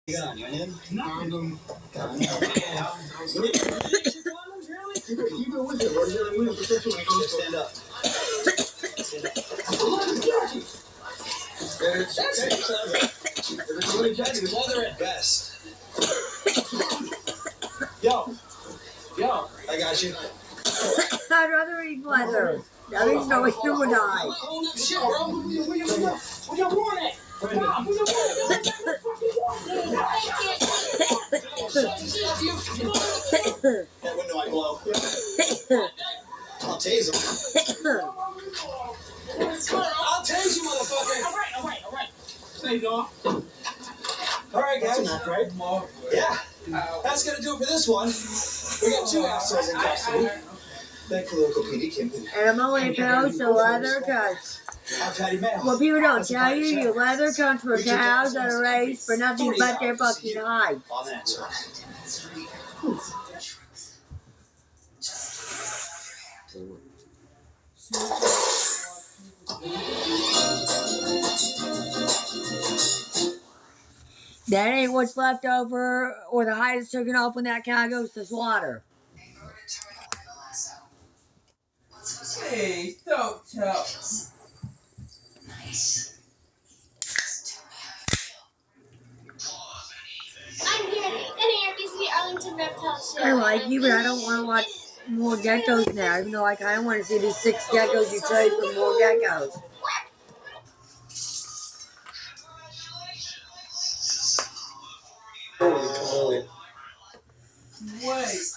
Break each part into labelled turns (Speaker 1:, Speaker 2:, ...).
Speaker 1: You got on your end? Condom. Stand up. That's leather at best. Yo, I got you.
Speaker 2: I'd rather eat leather. That means no one would die.
Speaker 1: Shit, bro. Where your warrant at? That window I blow. I'll tase him. I'll tase you, motherfucker. All right. There you go. All right, guys. That's right. Yeah. That's going to do it for this one. We got 2 assholes in custody. Thank you, local PD Kingpin.
Speaker 2: And I'm only opposed to leather cuts. What people don't tell you, your leather comes from cows that are raised for nothing but their fucking hides.
Speaker 1: On that, sir.
Speaker 2: That ain't what's left over or the hide is taken off when that cow goes to slaughter.
Speaker 3: Hey, don't tell.
Speaker 4: I'm here at NARBC Arlington Reptile Show.
Speaker 2: I like you, but I don't want to watch more geckos now, even though I kind of want to see these 6 geckos you trade for more geckos.
Speaker 3: Wait.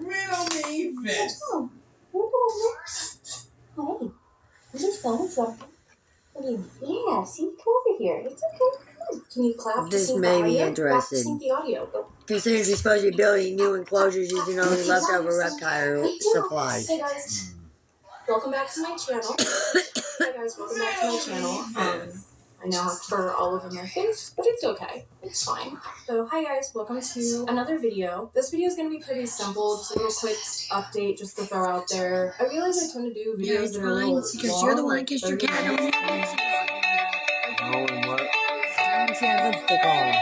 Speaker 3: Riddle me this.
Speaker 4: Hey, is your phone flopping? Yeah, see, come over here. It's okay. Come on. Can you clap to
Speaker 2: This
Speaker 4: sync the
Speaker 2: may be
Speaker 4: audio?
Speaker 2: interesting.
Speaker 4: Clap to sync the audio. Go.
Speaker 2: Considering she's supposed to be building new enclosures using only leftover reptile supplies.
Speaker 4: Hey guys, welcome back to my channel. Hey guys, welcome back to my channel. I now have fur all over my face, but it's okay. It's fine. So, hi guys, welcome to another video. This video is going to be pretty simple, just a little quick update just to throw out there. I realize I tend to do videos that are a little
Speaker 2: because
Speaker 4: long,
Speaker 2: you're the one that
Speaker 4: like
Speaker 2: kissed your
Speaker 4: 30
Speaker 2: cat.
Speaker 4: minutes.
Speaker 2: She has lipstick on.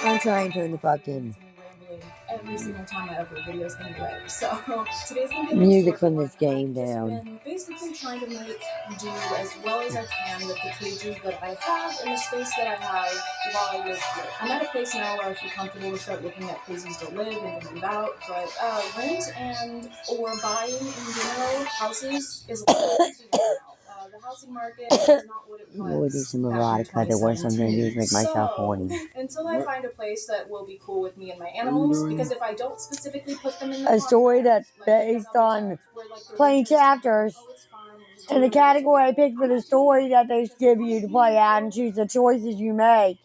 Speaker 2: I'm trying to turn the fucking
Speaker 4: Every single time I upload videos anyway. So today's gonna be
Speaker 2: music from this game down.
Speaker 4: I've been basically trying to make do as well as I can with the cages that I have and the space that I have while I live here. I'm at a place now where I feel comfortable to start looking at places to live and to move out, but rent and or buying in general houses is a lot easier now. The housing market is not what it was.
Speaker 2: We'll do some erotica. The worst I'm going to do is make myself horny.
Speaker 4: Until I find a place that will be cool with me and my animals, because if I don't specifically put them in the
Speaker 2: A story that's based on playing chapters. And the category I picked for the story that they give you to play out and choose the choices you make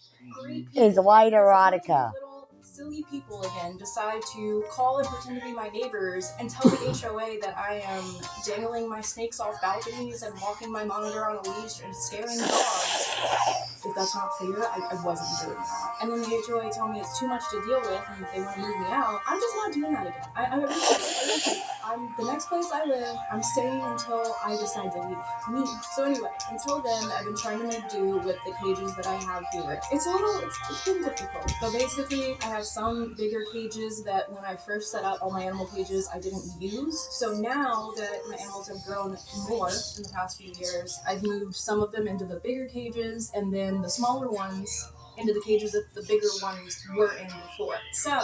Speaker 2: is light erotica.
Speaker 4: Silly people again decide to call and pretend to be my neighbors and tell the HOA that I am dangling my snakes off balconies and walking my monitor on a leash and scaring dogs. If that's not clear, I wasn't doing that. And then the HOA told me it's too much to deal with and if they want to move me out, I'm just not doing that again. The next place I live, I'm staying until I decide to leave. Me. So anyway, until then, I've been trying to make do with the cages that I have here. It's been difficult. So basically, I have some bigger cages that when I first set up all my animal cages, I didn't use. So now that my animals have grown more in the past few years, I've moved some of them into the bigger cages and then the smaller ones into the cages that the bigger ones were in before. So,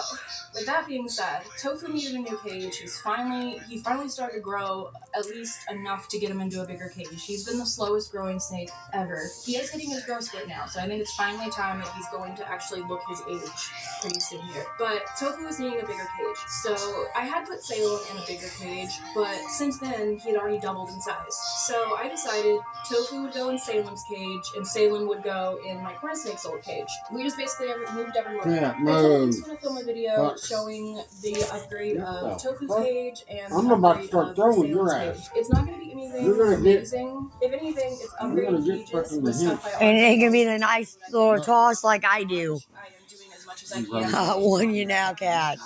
Speaker 4: with that being said, Tofu needed a new cage. He finally started to grow at least enough to get him into a bigger cage. He's been the slowest growing snake ever. He is hitting his growth spurt now, so I think it's finally time that he's going to actually look his age pretty soon here. But Tofu was needing a bigger cage. So, I had put Salem in a bigger cage, but since then, he had already doubled in size. So, I decided Tofu would go in Salem's cage, and Salem would go in my corn snake's old cage. We just basically moved everywhere.
Speaker 5: Yeah,
Speaker 4: I was going to film a video showing the upgrade of Tofu's cage and
Speaker 5: I'm
Speaker 4: the
Speaker 5: about to
Speaker 4: upgrade
Speaker 5: start
Speaker 4: of
Speaker 5: throwing your
Speaker 4: Salem's
Speaker 5: ass.
Speaker 4: cage. It's not going to be anything
Speaker 5: You're gonna get-
Speaker 4: amazing. If anything, it's
Speaker 5: You're
Speaker 4: upgraded
Speaker 5: gonna get
Speaker 4: cages
Speaker 5: fucking
Speaker 4: with
Speaker 5: the
Speaker 4: stuff I
Speaker 2: And it
Speaker 4: already
Speaker 2: can be
Speaker 4: own.
Speaker 2: the nice little toss like I do.
Speaker 4: I am doing as much as I can.
Speaker 2: I warn you now, cat.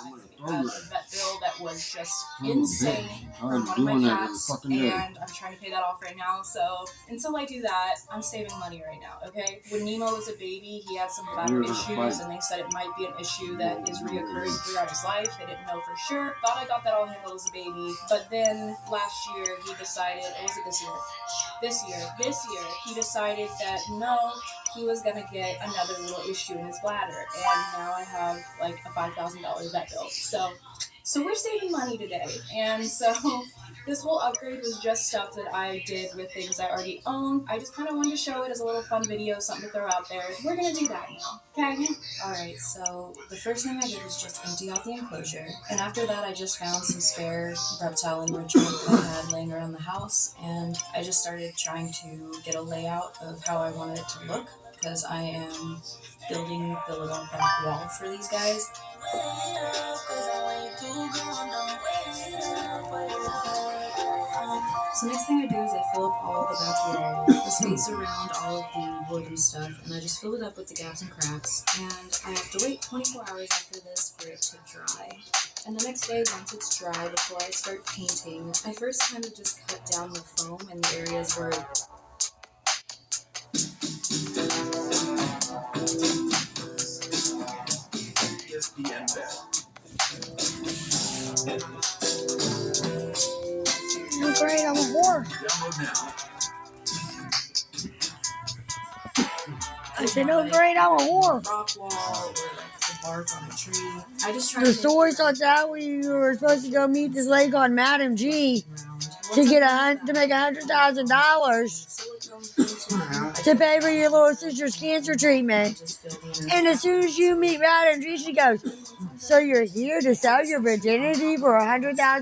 Speaker 4: vet bill that was just insane from one of my cats, and I'm trying to pay that off right now. So until I do that, I'm saving money right now, okay? When Nemo was a baby, he had some bladder issues, and they said it might be an issue that is reoccurring throughout his life. They didn't know for sure. Thought I got that all handled as a baby, but then last year he decided, or was it this year? This year, he decided that no, he was gonna get another little issue in his bladder, and now I have like a $5,000 vet bill. So we're saving money today, and so this whole upgrade was just stuff that I did with things I already own. I just kind of wanted to show it as a little fun video, something to throw out there. We're gonna do that now, okay? Alright, so the first thing I did was just empty out the enclosure, and after that I just found some spare reptile enrichment that I had laying around the house, and I just started trying to get a layout of how I wanted it to look, because I am building the little back wall for these guys. So next thing I do is I fill up all the back wall, the space around all of the wood and stuff, and I just fill it up with the gaps and cracks, and I have to wait 24 hours after this for it to dry. And the next day, once it's dry, before I start painting, I first kind of just cut down the foam in the areas where
Speaker 2: Oh, great, I'm a whore. I said, oh, great, I'm a whore.
Speaker 4: rock wall or like the bark on a tree. I just try
Speaker 2: The
Speaker 4: to
Speaker 2: story starts out when you were supposed to go meet this lady called Madam G to make $100,000 to pay for your little sister's cancer treatment. And as soon as you meet Madam G, she goes, "So you're here to sell your virginity for $100,000?"
Speaker 4: dry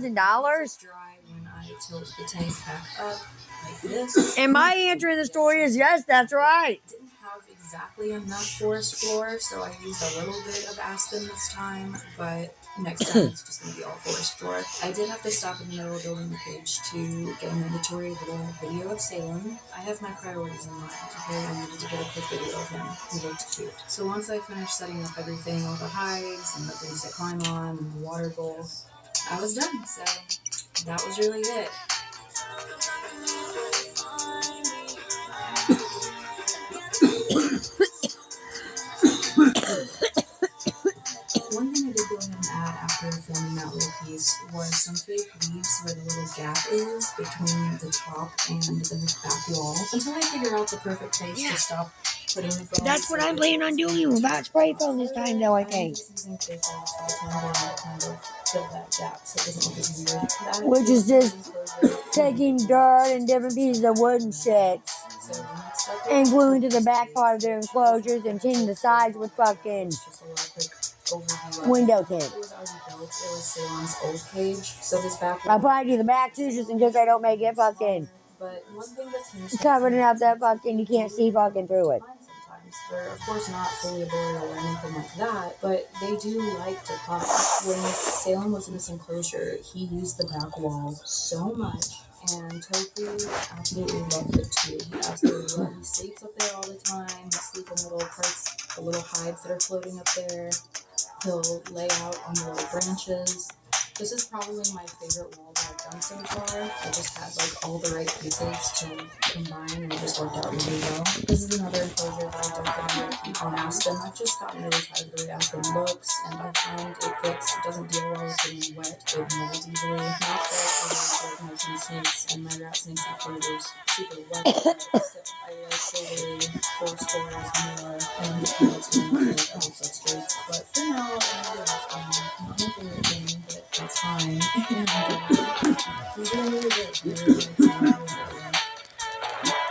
Speaker 4: when I tilt the tank back up like this.
Speaker 2: And my answer in the story is yes, that's right.
Speaker 4: Didn't have exactly enough forest floor, so I used a little bit of aspen this time, but next time it's just going to be all forest floor. I did have to stop in the middle of building the page to get a mandatory little video of Salem. I have my priorities in mind, okay? I needed to get a quick video of him. He looked cute. So once I finished setting up everything, all the hides and the things to climb on and the water bowl, I was done. So that was really it. One thing I did go ahead and add after filming that little piece was some fake leaves where the little gap is between the top and the back wall until I figure out the perfect place to stop putting the foam.
Speaker 2: That's what I'm planning on doing without spray foam this time, though, I think. Which is just taking dirt and different pieces of wood and shit and gluing to the back part of their enclosures and tinting the sides with fucking window tint.
Speaker 4: It was already built. It was Salon's old cage, so this back.
Speaker 2: I'll probably do the back too, just in case I don't make it fucking
Speaker 4: But one thing that's
Speaker 2: covered enough that fucking you can't see fucking through it.
Speaker 4: Sometimes they're of course not fully arboreal or anything like that, but they do like to pop. When Salem was in this enclosure, he used the back wall so much. And Tofu absolutely loved it too. He absolutely loved it. He sleeps up there all the time. He'll sleep in little parts, the little hides that are floating up there. He'll lay out on the little branches. This is probably my favorite wall that I've done so far. I just had like all the right pieces to combine and it just worked out really well. This is another enclosure that I don't think I'm going to keep on aspen. I've just gotten really tired of the way aspen looks, and I find it doesn't deal well with getting wet. It molds easily. Not that I like my snakes and my rat snakes enclosures super wet, but I like the way forest floor is more and it's really good substrates. But for now, I'm not my favorite thing, but that's fine. We're doing really good.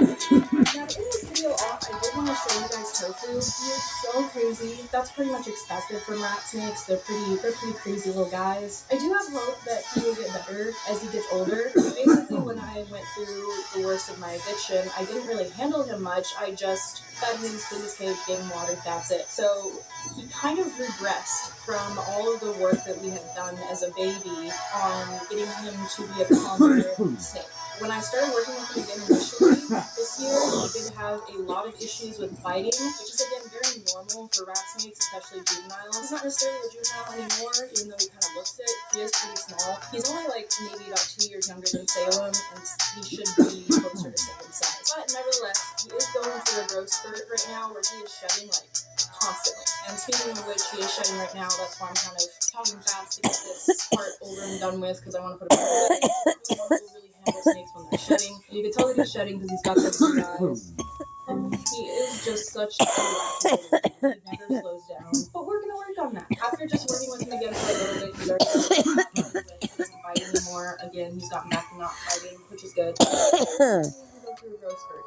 Speaker 4: Now, in this video off, I did want to show you guys Tofu. He is so crazy. That's pretty much expected from rat snakes. They're pretty crazy little guys. I do have hope that he will get better as he gets older. Basically, when I went through the worst of my eviction, I didn't really handle him much. I just fed him, cleaned his cage, gave him water, that's it. So he kind of regressed from all of the work that we had done as a baby on getting him to be a calmer snake. when I started working with him again initially this year, he did have a lot of issues with biting, which is again very normal for rat snakes, especially juveniles. He's not necessarily a juvenile anymore, even though he kind of looks it. He is pretty small. He's only like maybe about 2 years younger than Salem, and he should be closer to second size. But nevertheless, he is going through a growth spurt right now where he is shedding like constantly. And speaking of which, he is shedding right now. That's why I'm kind of talking fast to get this part over and done with, because I want to put a really handle snakes when they're shedding. You can tell that he's shedding because he's got the blue eyes. He is just such a he never slows down. But we're gonna work on that. After just working with him again for a little bit, he's already he doesn't bite anymore. Again, he's gotten back to not biting, which is good. Go through a growth spurt.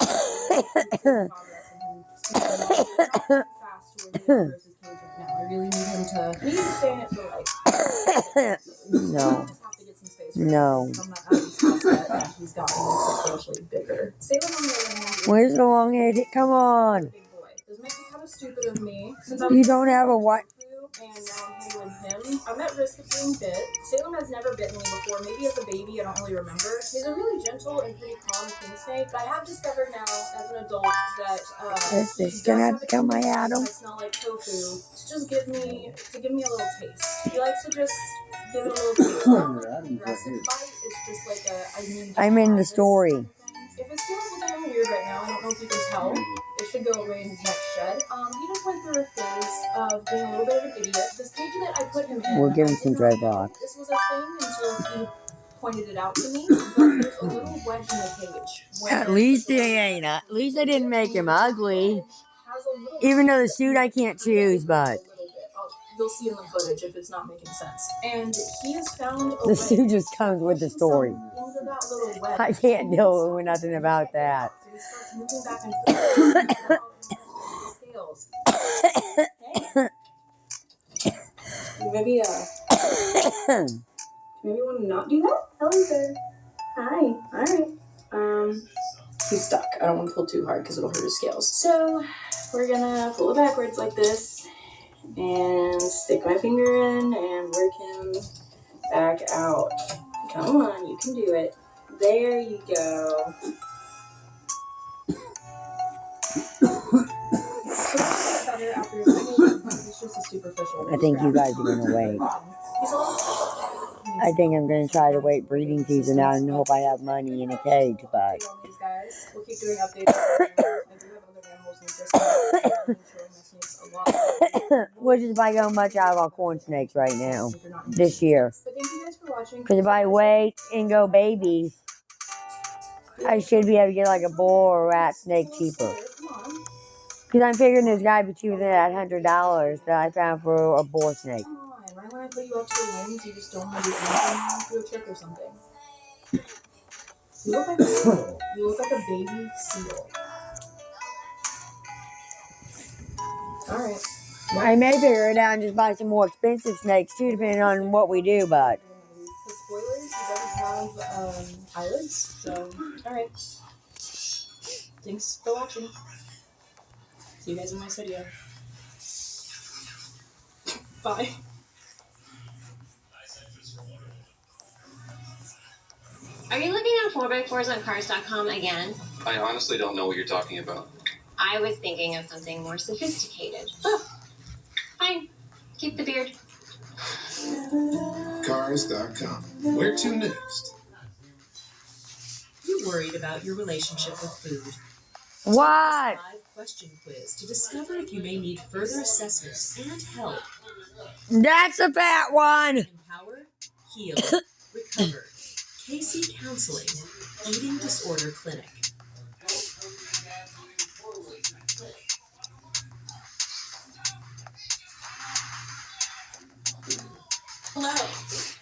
Speaker 4: Fast to where he grows his cage right now. I really need him to. I need to stay in it for like.
Speaker 2: No.
Speaker 4: Just have to get some space.
Speaker 2: No.
Speaker 4: I'm not out of his house yet, and he's gotten substantially bigger. Salem on the other hand.
Speaker 2: Where's the long head? Come on.
Speaker 4: Big boy. This might be kind of stupid of me since
Speaker 2: You don't have a what?
Speaker 4: And now I'm handling him. I'm at risk of being bit. Salem has never bitten me before. Maybe as a baby, I don't really remember. He's a really gentle and pretty calm king snake, but I have discovered now as an adult that
Speaker 2: This is gonna have to come my Adam.
Speaker 4: I smell like tofu to just give me a little taste. He likes to just give it a little taste. Aggressive bite is just like
Speaker 2: I'm in the story.
Speaker 4: If his feelings look a little weird right now, I don't know if you can tell. It should go away in his next shed. He just went through a phase of being a little bit of an idiot. This cage that I put him in,
Speaker 2: We'll give him some dreadlocks.
Speaker 4: this was a thing until he pointed it out to me. But there's a little wedge in the cage.
Speaker 2: At least they ain't. At least I didn't make him ugly.
Speaker 4: Has a little
Speaker 2: Even though the suit I can't choose, but
Speaker 4: you'll see in the footage if it's not making sense. And he has found a
Speaker 2: the suit just comes with the story.
Speaker 4: into that little wedge.
Speaker 2: I can't do nothing about that.
Speaker 4: So he starts moving back and forth. Scales. Hey. Maybe want to not do that? Hello, sir. Hi. Alright. He's stuck. I don't want to pull too hard because it'll hurt his scales. So we're gonna pull it backwards like this and stick my finger in and work him back out. Come on, you can do it. There you go.
Speaker 2: I think you guys are gonna wait. I think I'm gonna try to wait breeding season out and hope I have money in a cage, but
Speaker 4: We'll keep doing updates. I do have other animals in this a lot.
Speaker 2: which is by how much out of our corn snakes right now this year.
Speaker 4: But thank you guys for watching.
Speaker 2: Because if I wait and go babies, I should be able to get like a bull or a rat snake cheaper. Because I'm figuring there's got to be cheaper than that $100 that I found for a boar snake.
Speaker 4: Come on, right when I put you up to the limbs, you just don't want to do anything, do a trick or something. You look like a seal. You look like a baby seal. Alright.
Speaker 2: I may figure it out and just buy some more expensive snakes too, depending on what we do, but...
Speaker 4: The spoilers, he doesn't have eyelids, so alright. Thanks for watching. See you guys in my studio. Bye.
Speaker 5: Are you looking at 4x4s on Cars.com again?
Speaker 6: I honestly don't know what you're talking about.
Speaker 5: I was thinking of something more sophisticated. Oh, fine. Keep the beard.
Speaker 7: Cars.com. Where to next?
Speaker 8: You worried about your relationship with food?
Speaker 2: What?
Speaker 8: Take this 5-question quiz to discover if you may need further assessments and help.
Speaker 2: That's a fat one!
Speaker 8: Empower, heal, recover. KC Counseling, Eating Disorder Clinic.
Speaker 4: Hello,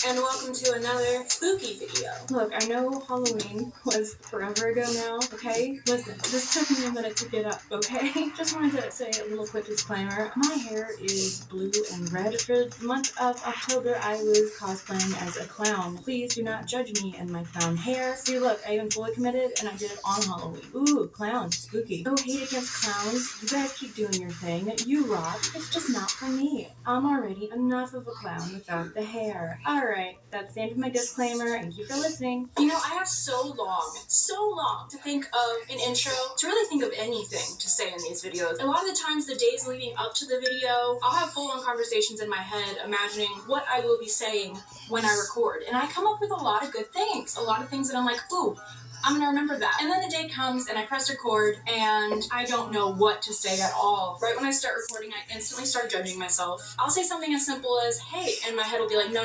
Speaker 4: and welcome to another spooky video. Look, I know Halloween was forever ago now, okay? Listen, this took me a minute to get up, okay? Just wanted to say a little quick disclaimer. My hair is blue and red. For the month of October, I was cosplaying as a clown. Please do not judge me and my clown hair. See, look, I even fully committed, and I did it on Halloween. Ooh, clowns, spooky. No hate against clowns. You guys keep doing your thing. You rock. It's just not for me. I'm already enough of a clown without the hair. Alright, that's That's the end of my disclaimer. Thank you for listening. You know, I have so long to think of an intro, to really think of anything to say in these videos. A lot of the times, the days leading up to the video, I'll have full-on conversations in my head, imagining what I will be saying when I record. And I come up with a lot of good things. A lot of things that I'm like, ooh, I'm gonna remember that. And then the day comes and I press record and I don't know what to say at all. Right when I start recording, I instantly start judging myself. I'll say something as simple as, hey, and my head will be like, no,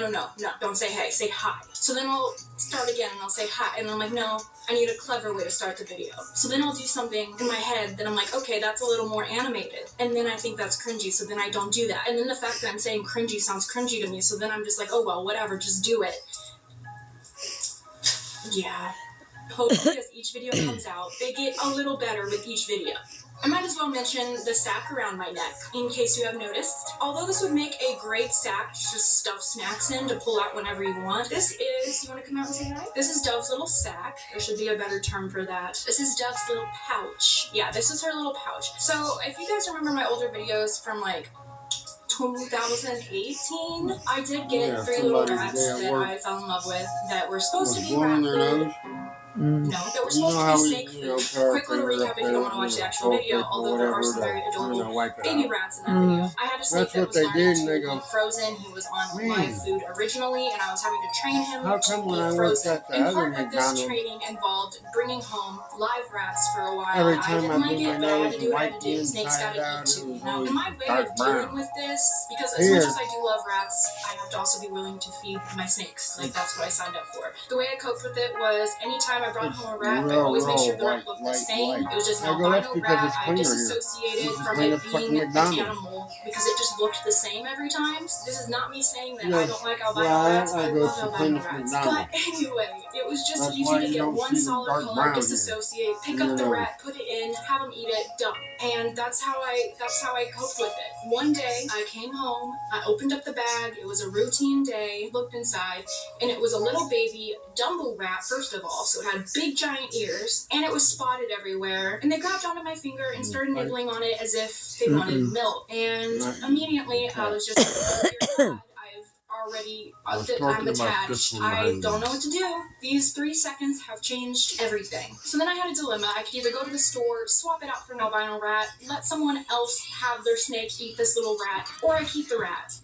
Speaker 4: don't say hey, say hi. So then I'll start again and I'll say hi. And I'm like, no, I need a clever way to start the video. So then I'll do something in my head that I'm like, okay, that's a little more animated. And then I think that's cringy, so then I don't do that. And then the fact that I'm saying cringy sounds cringy to me, so then I'm just like, oh well, whatever, just do it. Yeah. Hopefully, as each video comes out, they get a little better with each video. I might as well mention the sack around my neck, in case you have noticed. Although this would make a great sack to just stuff snacks in to pull out whenever you want, this is, you want to come out and say hi? This is Dove's little sack. There should be a better term for that. This is Dove's little pouch. Yeah, this is her little pouch. So, if you guys remember my older videos from like 2018, I did get 3 little rats that I fell in love with that were supposed to be rat food. No, that were supposed to be snake food. Quick little recap if you don't want to watch the actual video, although there are some very adorable baby rats in that video. I had a snake that was learning to eat frozen. He was on live food originally, and I was having to train him to eat frozen. And part of this training involved bringing home live rats for a while. I didn't like it, but I had to do what I had to do. Snakes gotta eat too, you know? And my way of dealing with this, because as much as I do love rats, I have to also be willing to feed my snakes. Like, that's what I signed up for. The way I coped with it was anytime I brought home a rat, I always made sure the rat looked the same. It was just an albino rat. I disassociated from it being an animal because it just looked the same every time. This is not me saying that I don't like albino rats. I love albino rats. But anyway, it was just easy to get one solid color, disassociate, pick up the rat, put it in, have them eat it, done. And that's how I coped with it. One day, I came home, I opened up the bag, it was a routine day, looked inside, and it was a little baby Dumbo rat, first of all, so it had big giant ears, and it was spotted everywhere, and they grabbed onto my finger and started nibbling on it as if they wanted milk, and immediately I was just like, I'm attached. I don't know what to do. These 3 seconds have changed everything. So then I had a dilemma. I could either go to the store, swap it out for an albino rat, let someone else have their snake eat this little rat, or I keep the rat.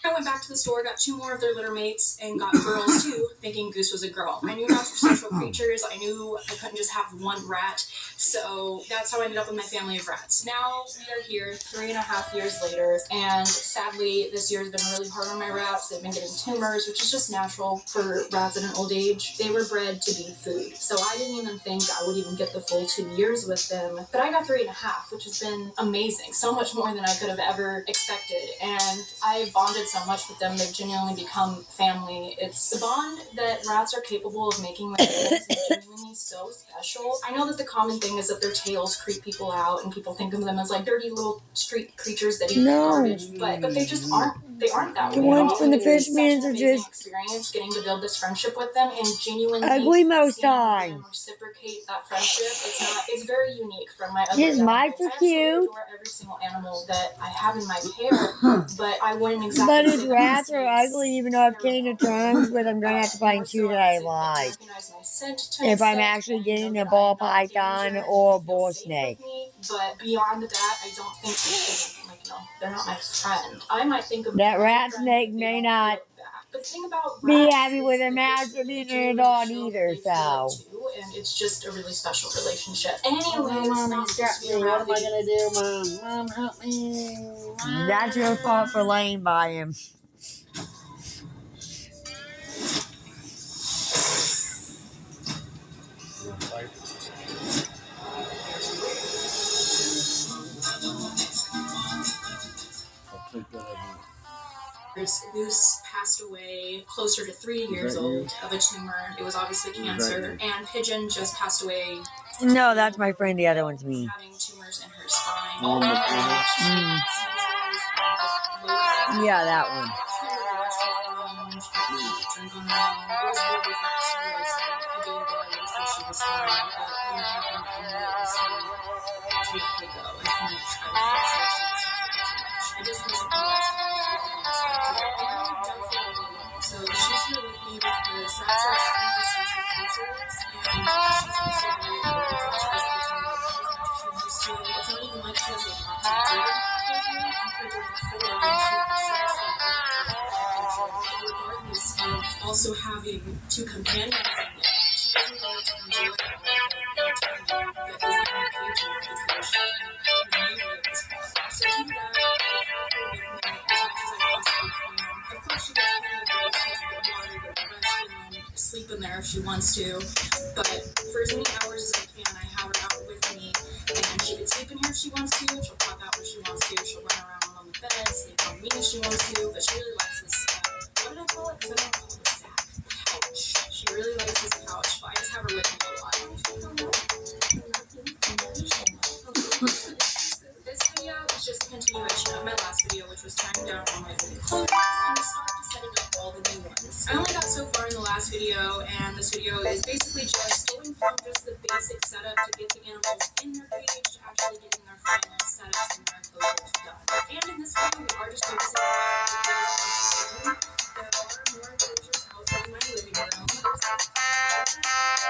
Speaker 4: I went back to the store, got 2 more of their litter mates, and got girls too, thinking Goose was a girl. I knew rats were social creatures. I knew I couldn't just have one rat. So that's how I ended up with my family of rats. Now we are here 3.5 years later, and sadly this year has been really hard on my rats. They've been getting tumors, which is just natural for rats at an old age. They were bred to be food. So I didn't even think I would even get the full 2 years with them. But I got 3.5, which has been amazing. So much more than I could have ever expected. And I bonded so much with them. They've genuinely become family. It's the bond that rats are capable of making with animals is genuinely so special. I know that the common thing is that their tails creep people out and people think of them as like dirty little street creatures that eat garbage, but they just aren't. They aren't that way.
Speaker 2: The ones from the Fishmans are just
Speaker 4: experience getting to build this friendship with them and genuinely
Speaker 2: ugly most times.
Speaker 4: Reciprocate that friendship. It's very unique from my other
Speaker 2: His mice are cute.
Speaker 4: I adore every single animal that I have in my care, but I wouldn't exactly.
Speaker 2: But his rats are ugly, even though I've came to terms with I'm going to have to find 2 that I like. If I'm actually getting a ball python or a bull snake.
Speaker 4: But beyond that, I don't think they should, they're not my friend. I might think of
Speaker 2: that rat snake may not be happy with a match of being an adult either, so.
Speaker 4: And it's just a really special relationship. Anyway,
Speaker 2: Mom, what am I gonna do, Mom? Mom, help me. Mom. That's your fault for laying by him.
Speaker 4: Goose passed away closer to 3 years old of a tumor. It was obviously cancer. And Pigeon just passed away.
Speaker 2: No, that's my friend. The other one's me.
Speaker 4: Having tumors in her spine.
Speaker 2: Yeah, that one.
Speaker 4: So she's here with to companion Xenia. She doesn't really to enjoy all of the entertainment that is on the pages because she can't maneuver this problem. So to do that, I have her with me as much as I possibly can. Of course, she gets plenty of ways to get water, go to the restroom, sleep in there if she wants to. But for as many hours as I can, I have her out with me. And she can sleep in here if she wants to. She'll pop out when she wants to. She'll run around on the bed, sleep on me if she wants to. But she really likes this, what did I call it? Because I don't call it a sack. Couch. She really likes this couch. But I just have her with me a lot. This video is just a continuation of my last video, which was tying down all my old clothes and the start to setting up all the new ones. I only got so far in the last video, and this video is basically just going from just the basic setup to get the animals in their cage to actually getting their final setups and their enclosures done. And in this video, we are just focusing on the room. There are more enclosures outside my living room.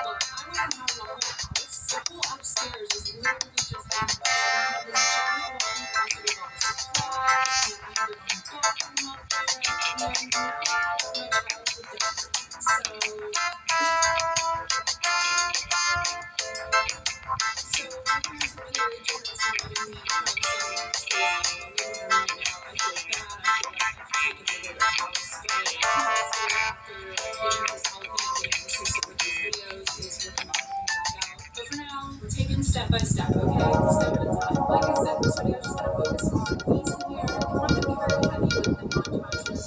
Speaker 4: Look, I wasn't having a whole house. The whole upstairs is literally just animals. I have this giant walk-in closet with all the supplies, and I have a bathroom up there, and now I have my childhood bedroom. So my parents have been really generous in letting me kind of set up space in the living room right now. I feel bad. I feel like I've taken over their house, but honestly, after getting this whole thing and getting consistent with these videos, is working on getting that out. But for now, we're taking step by step, okay? Step at a time. Like I said, this video is just gonna focus on these in here. It's not gonna be very heavy with the montages.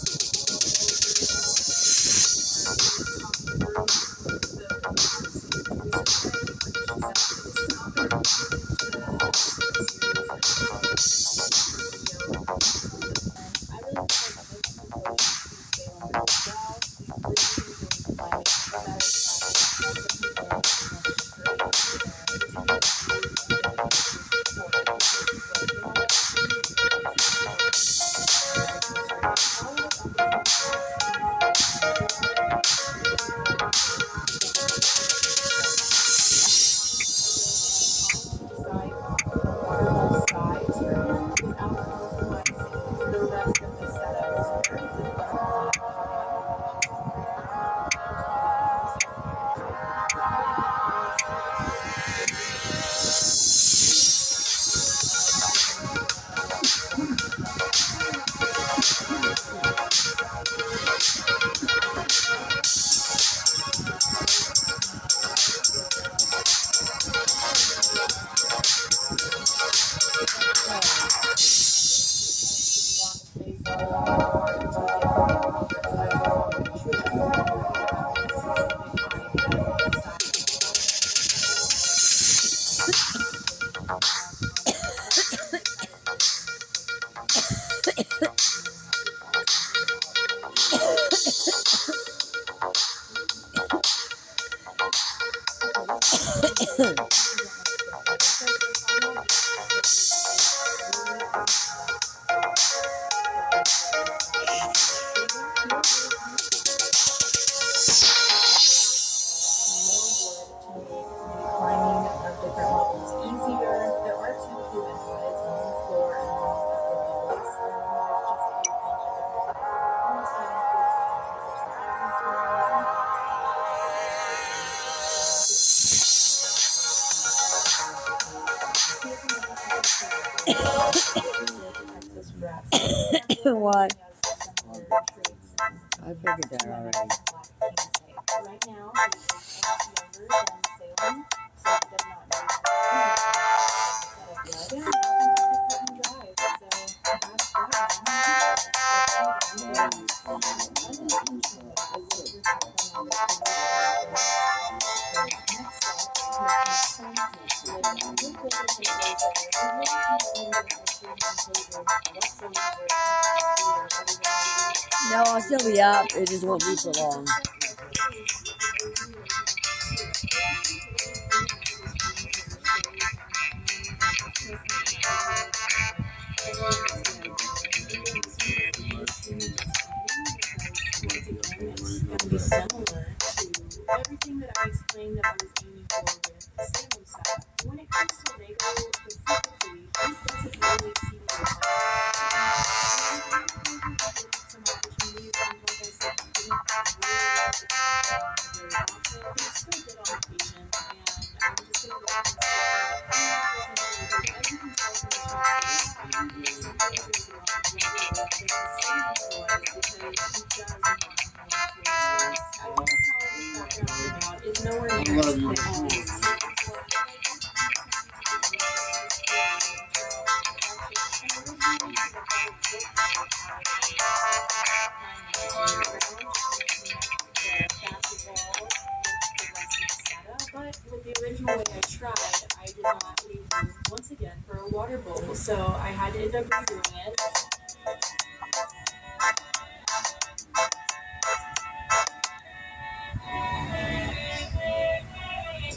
Speaker 2: What? I figured that already.
Speaker 4: Right now, he is a lot younger than Salem, so he does not know how to set up yet. Yeah, he can drive, so that's
Speaker 2: No, I'll still be up. It just won't be so long.
Speaker 4: Be similar to everything that I explained that I was aiming for with the Salem setup. When it comes to Lego specifically, he doesn't really see the some opportunities, and like I said, he didn't really like the
Speaker 9: love you.
Speaker 4: But with the original way I tried, I did not leave room once again for a water bowl, so I had to end up redoing it.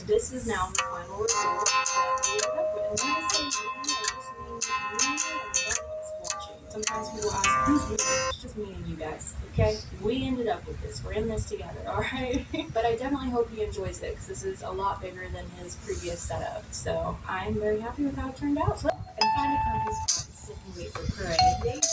Speaker 4: This is now the final result that we ended up with. And when I say we, I just mean me and no one's watching. Sometimes people ask, who's we? It's just me and you guys, okay? We ended up with this. We're in this together, alright? But I definitely hope he enjoys it, because this is a lot bigger than his previous setup. So I'm very happy with how it turned out. And finally,